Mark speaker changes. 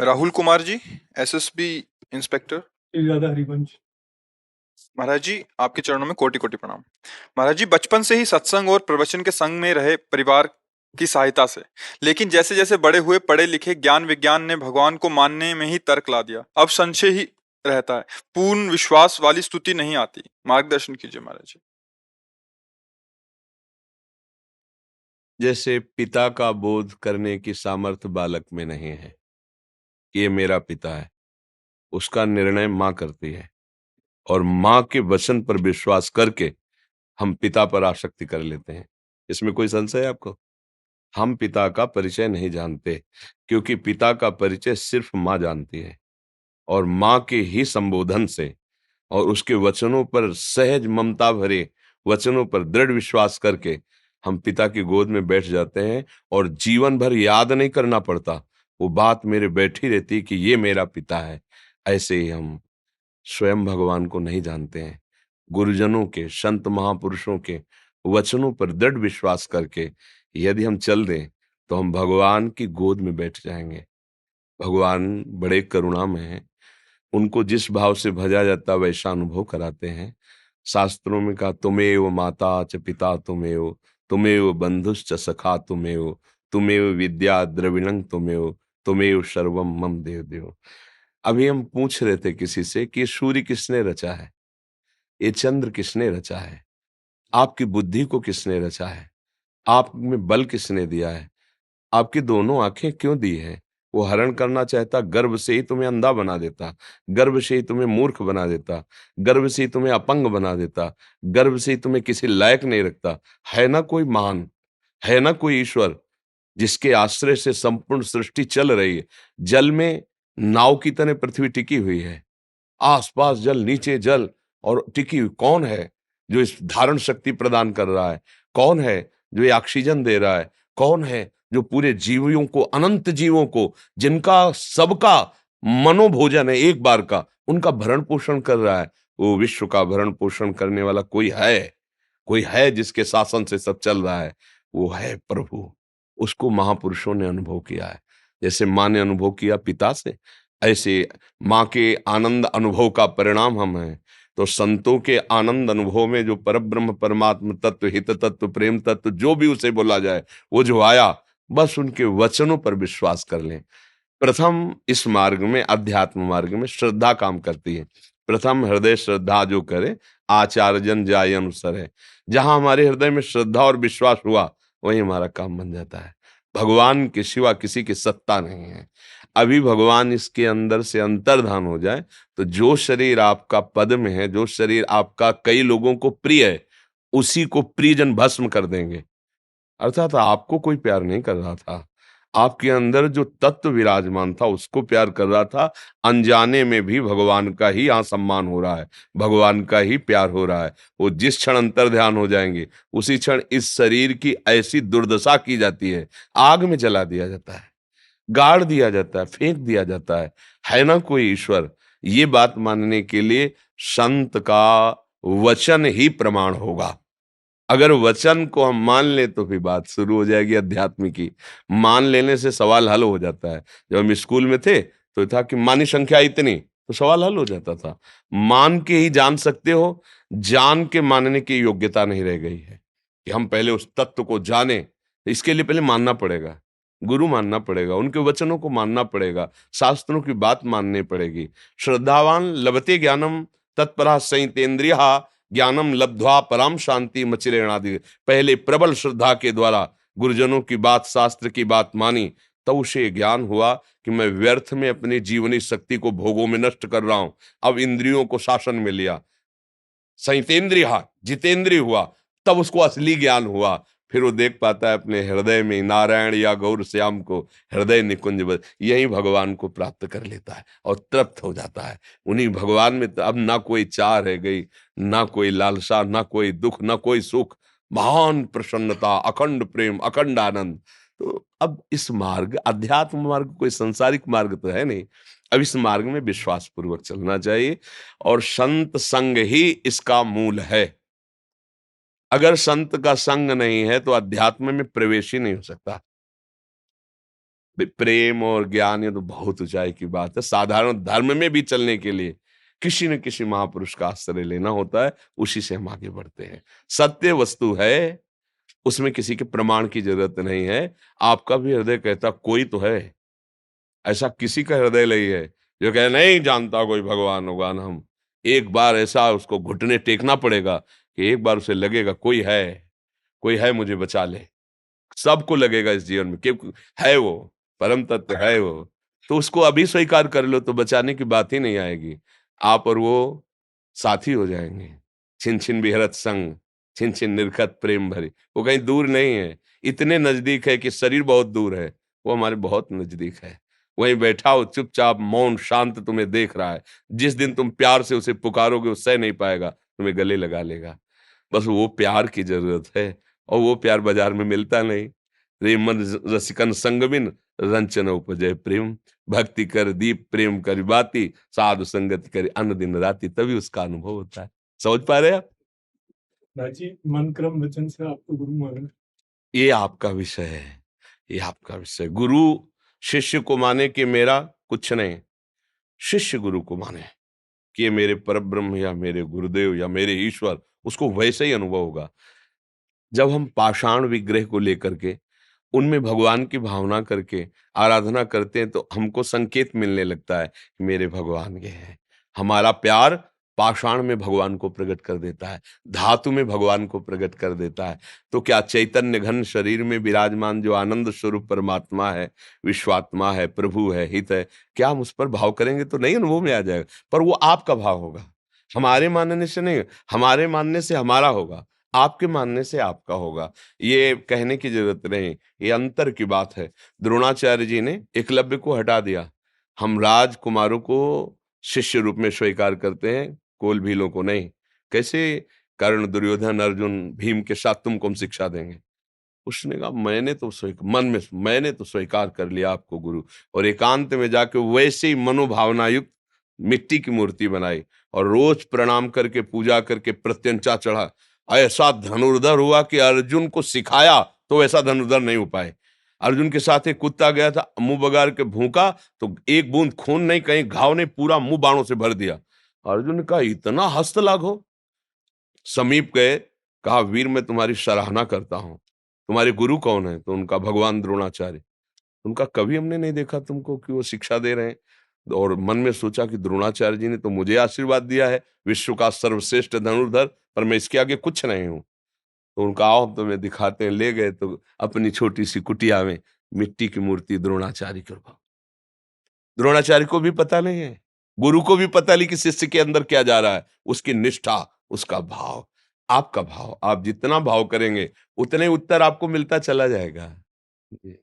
Speaker 1: Rahul Kumar ji, SSB inspector.
Speaker 2: ज्यादा हरिवंश।
Speaker 1: महाराज जी, आपके चरणों में कोटि कोटि प्रणाम। महाराज जी, बचपन से ही सत्संग और प्रवचन के संग में रहे परिवार की सहायता से, लेकिन जैसे जैसे बड़े हुए, पढ़े लिखे, ज्ञान विज्ञान ने भगवान को मानने में ही तर्क ला दिया। अब संशय ही रहता है, पूर्ण विश्वास वाली स्तुति नहीं आती। मार्गदर्शन कीजिए महाराज जी।
Speaker 3: जैसे पिता का बोध करने की सामर्थ्य बालक में नहीं है, ये मेरा पिता है, उसका निर्णय माँ करती है। और माँ के वचन पर विश्वास करके हम पिता पर आसक्ति कर लेते हैं। इसमें कोई संशय है आपको? हम पिता का परिचय नहीं जानते, क्योंकि पिता का परिचय सिर्फ माँ जानती है। और माँ के ही संबोधन से और उसके वचनों पर सहज ममता भरे वचनों पर दृढ़ विश्वास करके हम पिता की गोद में बैठ जाते हैं, और जीवन भर याद नहीं करना पड़ता, वो बात मेरे बैठी रहती कि ये मेरा पिता है। ऐसे ही हम स्वयं भगवान को नहीं जानते हैं। गुरुजनों के, संत महापुरुषों के वचनों पर दृढ़ विश्वास करके यदि हम चल दें तो हम भगवान की गोद में बैठ जाएंगे। भगवान बड़े करुणामय हैं, उनको जिस भाव से भजा जाता वैसा अनुभव कराते हैं। शास्त्रों में कहा, तुमेव माता च पिता तुमेव, तुमेव बंधुश्च सखा तुमेव, तुमेव विद्या द्रविणं तुमेव, तुमेव सर्वम मम देव देव। अभी हम पूछ रहे थे किसी से कि ये सूर्य किसने रचा है, ये चंद्र किसने रचा है, आपकी बुद्धि को किसने रचा है, आप में बल किसने दिया है, आपकी दोनों आंखें क्यों दी है? वो हरण करना चाहता, गर्भ से ही तुम्हें अंधा बना देता, गर्भ से ही तुम्हें मूर्ख बना देता, गर्भ से ही तुम्हें अपंग बना देता, गर्भ से ही तुम्हें किसी लायक नहीं रखता। है ना कोई महान, है ना कोई ईश्वर जिसके आश्रय से संपूर्ण सृष्टि चल रही है। जल में नाव की तरह पृथ्वी टिकी हुई है, आसपास जल, नीचे जल, और टिकी हुई। कौन है जो इस धारण शक्ति प्रदान कर रहा है? कौन है जो ये ऑक्सीजन दे रहा है? कौन है जो पूरे जीवियों को, अनंत जीवों को, जिनका सबका मनोभोजन है एक बार का, उनका भरण पोषण कर रहा है? वो विश्व का भरण पोषण करने वाला कोई है, कोई है जिसके शासन से सब चल रहा है, वो है प्रभु। उसको महापुरुषों ने अनुभव किया है। जैसे माँ ने अनुभव किया पिता से, ऐसे माँ के आनंद अनुभव का परिणाम हम हैं। तो संतों के आनंद अनुभव में जो परब्रह्म परमात्म तत्व, हित तत्व, प्रेम तत्व, जो भी उसे बोला जाए, वो जो आया, बस उनके वचनों पर विश्वास कर लें। प्रथम इस मार्ग में, अध्यात्म मार्ग में श्रद्धा काम करती है। प्रथम हृदय श्रद्धा जो करे, आचार्य जन जाय अनुसर है। जहां हमारे हृदय में श्रद्धा और विश्वास हुआ, वहीं हमारा काम बन जाता है। भगवान के सिवा किसी की सत्ता नहीं है। अभी भगवान इसके अंदर से अंतर्धान हो जाए तो जो शरीर आपका पद में है, जो शरीर आपका कई लोगों को प्रिय है, उसी को प्रियजन भस्म कर देंगे। अर्थात आपको कोई प्यार नहीं कर रहा था, आपके अंदर जो तत्व विराजमान था उसको प्यार कर रहा था। अनजाने में भी भगवान का ही यहाँ सम्मान हो रहा है, भगवान का ही प्यार हो रहा है। वो जिस क्षण अंतर ध्यान हो जाएंगे, उसी क्षण इस शरीर की ऐसी दुर्दशा की जाती है, आग में जला दिया जाता है, गाड़ दिया जाता है, फेंक दिया जाता है ना कोई ईश्वर? ये बात मानने के लिए संत का वचन ही प्रमाण होगा। अगर वचन को हम मान ले तो फिर बात शुरू हो जाएगी अध्यात्म की। मान लेने से सवाल हल हो जाता है। जब हम स्कूल में थे तो था कि मानी संख्या इतनी, तो सवाल हल हो जाता था। मान के ही जान सकते हो, जान के मानने की योग्यता नहीं रह गई है कि हम पहले उस तत्व को जाने। इसके लिए पहले मानना पड़ेगा, गुरु मानना पड़ेगा, उनके वचनों को मानना पड़ेगा, शास्त्रों की बात माननी पड़ेगी। श्रद्धावान लभते ज्ञानम तत्परा संयतेन्द्रिय ज्ञानम लब्ध्वा पराम शांति मचिरेणादि। पहले प्रबल श्रद्धा के द्वारा गुरुजनों की बात, शास्त्र की बात मानी, तब उसे ज्ञान हुआ कि मैं व्यर्थ में अपनी जीवनी शक्ति को भोगों में नष्ट कर रहा हूं। अब इंद्रियों को शासन में लिया, संयतेन्द्रिय जितेंद्रिय हुआ, तब उसको असली ज्ञान हुआ। फिर वो देख पाता है अपने हृदय में नारायण या गौर श्याम को, हृदय निकुंज यही भगवान को प्राप्त कर लेता है और तृप्त हो जाता है। उन्हीं भगवान में तो अब ना कोई चाह रह गई, ना कोई लालसा, ना कोई दुख, ना कोई सुख। महान प्रसन्नता, अखंड प्रेम, अखंड आनंद। तो अब इस मार्ग, अध्यात्म मार्ग कोई संसारिक मार्ग तो है नहीं। अब इस मार्ग में विश्वास पूर्वक चलना चाहिए, और संत संग ही इसका मूल है। अगर संत का संग नहीं है तो अध्यात्म में प्रवेश ही नहीं हो सकता। प्रेम और ज्ञान ये तो बहुत ऊंचाई की बात है। साधारण धर्म में भी चलने के लिए किसी न किसी महापुरुष का आश्रय लेना होता है, उसी से हम आगे बढ़ते हैं। सत्य वस्तु है, उसमें किसी के प्रमाण की जरूरत नहीं है। आपका भी हृदय कहता कोई तो है, ऐसा किसी का हृदय नहीं है जो कहे नहीं जानता कोई भगवान भगवान। हम एक बार ऐसा उसको घुटने टेकना पड़ेगा कि एक बार उसे लगेगा कोई है मुझे बचा ले। सबको लगेगा इस जीवन में कि है वो, परम तत्व है वो, तो उसको अभी स्वीकार कर लो तो बचाने की बात ही नहीं आएगी। आप और वो साथी हो जाएंगे। छिन छिन बिहरत संग, छिन छिन निरखत प्रेम भरी। वो कहीं दूर नहीं है, इतने नजदीक है कि शरीर बहुत दूर है, वो हमारे बहुत नजदीक है। वहीं बैठा हो चुपचाप मौन शांत तुम्हें देख रहा है। जिस दिन तुम प्यार से उसे पुकारोगे वो सह नहीं पाएगा, तुम्हें गले लगा लेगा। बस वो प्यार की जरूरत है, और वो प्यार बाजार में मिलता नहीं। प्रेम रसिकन संग बिन रंचन उपजय प्रेम, भक्ति कर दीप प्रेम कर बाती, साधु संगति कर अन्न दिन राति, तभी उसका अनुभव होता है। समझ पा रहे हैं आप?
Speaker 2: जी, मन क्रम वचन से आपको गुरु माना।
Speaker 3: ये आपका विषय है, ये आपका विषय। गुरु शिष्य को माने कि मेरा कुछ नहीं, शिष्य गुरु को माने कि ये मेरे परब्रह्म या मेरे गुरुदेव या मेरे ईश्वर, उसको वैसे ही अनुभव होगा। जब हम पाषाण विग्रह को लेकर के उनमें भगवान की भावना करके आराधना करते हैं तो हमको संकेत मिलने लगता है कि मेरे भगवान ये हैं। हमारा प्यार पाषाण में भगवान को प्रकट कर देता है, धातु में भगवान को प्रकट कर देता है। तो क्या चैतन्य घन शरीर में विराजमान जो आनंद स्वरूप परमात्मा है, विश्वात्मा है, प्रभु है, हित है, क्या हम उस पर भाव करेंगे तो नहीं अनुभव में आ जाएगा। पर वो आपका भाव होगा, हमारे मानने से नहीं, हमारे मानने से हमारा होगा, आपके मानने से आपका होगा। ये कहने की जरूरत नहीं, ये अंतर की बात है। द्रोणाचार्य जी ने एकलव्य को हटा दिया। हम राजकुमारों को शिष्य रूप में स्वीकार करते हैं, कोल भीलों को नहीं। कैसे? कर्ण, दुर्योधन, अर्जुन, भीम के साथ तुमको हम शिक्षा देंगे। उसने कहा मन में मैंने तो स्वीकार कर लिया आपको गुरु, और एकांत में जाके वैसे ही मनोभावना युक्त मिट्टी की मूर्ति बनाई और रोज प्रणाम करके पूजा करके प्रत्यंचा चढ़ा। ऐसा धनुर्धर हुआ कि अर्जुन को सिखाया तो ऐसा धनुर्धर नहीं हो पाए। अर्जुन के साथ एक कुत्ता गया था, मुंह बगाड़ के भूखा तो एक बूंद खून नहीं, कहीं घाव नहीं, पूरा मुंह बाणों से भर दिया। अर्जुन ने कहा इतना हस्त लाघो। समीप गए, कहा वीर मैं तुम्हारी सराहना करता हूं, तुम्हारे गुरु कौन है? तो उनका भगवान द्रोणाचार्य। उनका कभी हमने नहीं देखा तुमको कि वो शिक्षा दे रहे हैं। और मन में सोचा कि द्रोणाचार्य जी ने तो मुझे आशीर्वाद दिया है, विश्व का सर्वश्रेष्ठ धनुर्धर, पर मैं इसके आगे कुछ नहीं हूं। तो उनका आओ हम तुम्हें दिखाते हैं। ले गए तो अपनी छोटी सी कुटिया में मिट्टी की मूर्ति द्रोणाचार्य के ऊपर। द्रोणाचार्य को भी पता नहीं है, गुरु को भी पता नहीं कि शिष्य के अंदर क्या जा रहा है। उसकी निष्ठा, उसका भाव, आपका भाव, आप जितना भाव करेंगे उतने उत्तर आपको मिलता चला जाएगा। जी।